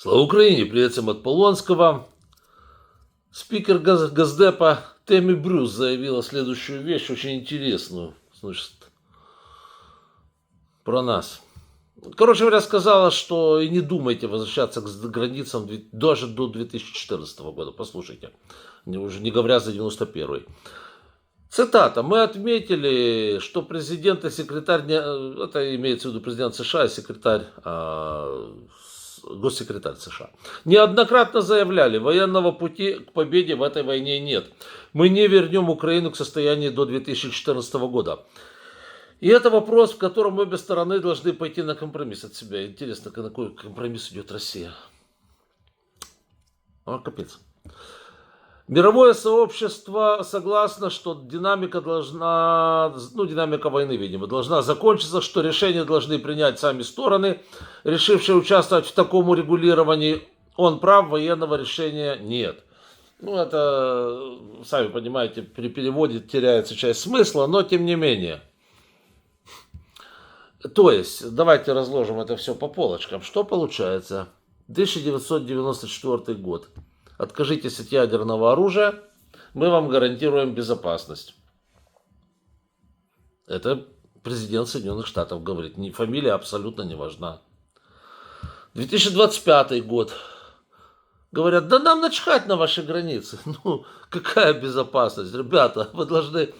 Слава Украине! Привет всем от Полонского. Спикер Госдепа Тэмми Брюс заявила следующую вещь, очень интересную, значит, про нас. Короче говоря, сказала, что и не думайте возвращаться к границам даже до 2014 года. Послушайте, уже не говоря за 91-й. Цитата. Мы отметили, что президент и секретарь, это имеется в виду президент США и секретарь, госсекретарь США, неоднократно заявляли, военного пути к победе в этой войне нет. Мы не вернем Украину к состоянию до 2014 года. И это вопрос, в котором обе стороны должны пойти на компромисс от себя. Интересно, на какой компромисс идет Россия? Капец. Мировое сообщество согласно, что динамика войны, видимо, должна закончиться, что решения должны принять сами стороны, решившие участвовать в таком урегулировании. Он прав, военного решения нет. Это, сами понимаете, при переводе теряется часть смысла, но тем не менее. То есть, давайте разложим это все по полочкам. Что получается? 1994 год. Откажитесь от ядерного оружия, мы вам гарантируем безопасность. Это президент Соединенных Штатов говорит. Фамилия абсолютно не важна. 2025 год. Говорят, да нам начхать на ваши границы. Какая безопасность? Ребята, вы должны...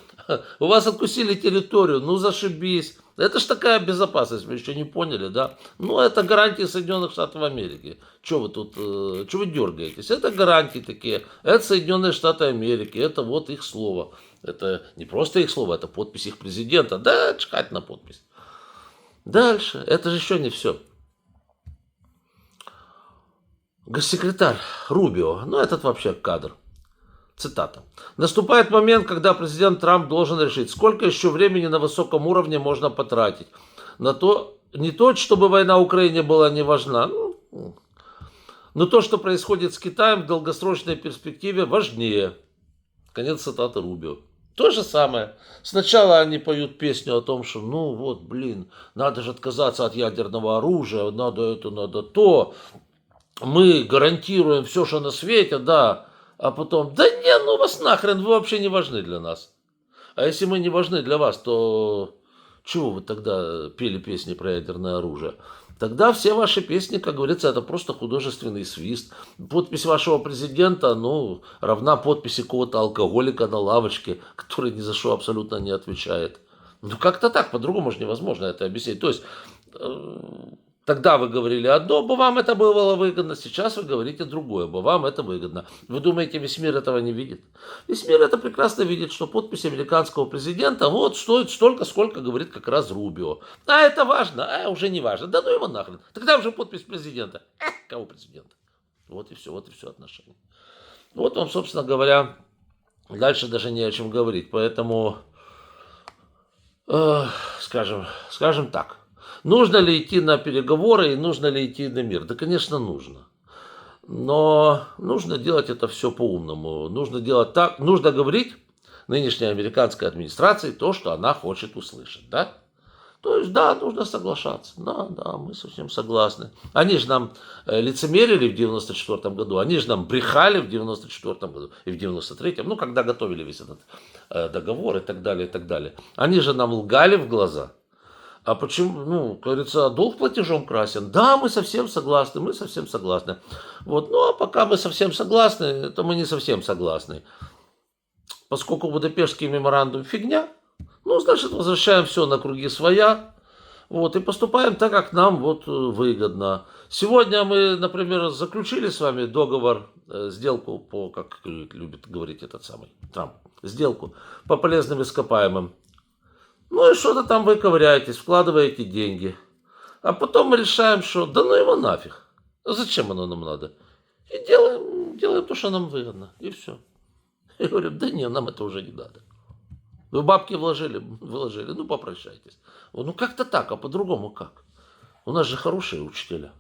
У вас откусили территорию, зашибись. Это ж такая безопасность, вы еще не поняли, да? Это гарантии Соединенных Штатов Америки. Что вы тут, что вы дергаетесь? Это гарантии такие. Это Соединенные Штаты Америки, это вот их слово. Это не просто их слово, это подпись их президента. Да, чхать на подпись. Дальше, это же еще не все. Госсекретарь Рубио, этот вообще кадр. Цитата. Наступает момент, когда президент Трамп должен решить, сколько еще времени на высоком уровне можно потратить. На то, не то, чтобы война в Украине была не важна, но то, что происходит с Китаем в долгосрочной перспективе, важнее. Конец цитаты Рубио. То же самое. Сначала они поют песню о том, что надо же отказаться от ядерного оружия, надо это, надо то. Мы гарантируем все, что на свете, да. А потом, вас нахрен, вы вообще не важны для нас. А если мы не важны для вас, то чего вы тогда пели песни про ядерное оружие? Тогда все ваши песни, как говорится, это просто художественный свист. Подпись вашего президента, равна подписи какого-то алкоголика на лавочке, который ни за что абсолютно не отвечает. Как-то так, по-другому же невозможно это объяснить. То есть... Тогда вы говорили одно, бы вам это было выгодно, сейчас вы говорите другое, бы вам это выгодно. Вы думаете, весь мир этого не видит? Весь мир это прекрасно видит, что подпись американского президента стоит столько, сколько говорит как раз Рубио. А это важно, уже не важно. Да его нахрен. Тогда уже подпись президента. Кого президента? Вот и все отношения. Вот вам, собственно говоря, дальше даже не о чем говорить. Поэтому, скажем так. Нужно ли идти на переговоры и нужно ли идти на мир? Да, конечно, нужно. Но нужно делать это все по-умному. Нужно делать так, нужно говорить нынешней американской администрации то, что она хочет услышать. Да? То есть, да, нужно соглашаться. Да, мы совсем согласны. Они же нам лицемерили в 94 году, они же нам брехали в 94 году и в 93-м, когда готовили весь этот договор и так далее, и так далее. Они же нам лгали в глаза. А почему, как говорится, долг платежом красен? Да, мы совсем согласны. А пока мы совсем согласны, то мы не совсем согласны. Поскольку Будапештский меморандум фигня, значит, возвращаем все на круги своя, и поступаем так, как нам выгодно. Сегодня мы, например, заключили с вами договор, сделку по, как любит говорить этот самый Трамп, сделку по полезным ископаемым. И что-то там вы ковыряетесь, вкладываете деньги. А потом мы решаем, что его нафиг. Зачем оно нам надо? И делаем то, что нам выгодно. И все. И говорим, нам это уже не надо. Вы бабки вложили, попрощайтесь. Как-то так, а по-другому как? У нас же хорошие учителя.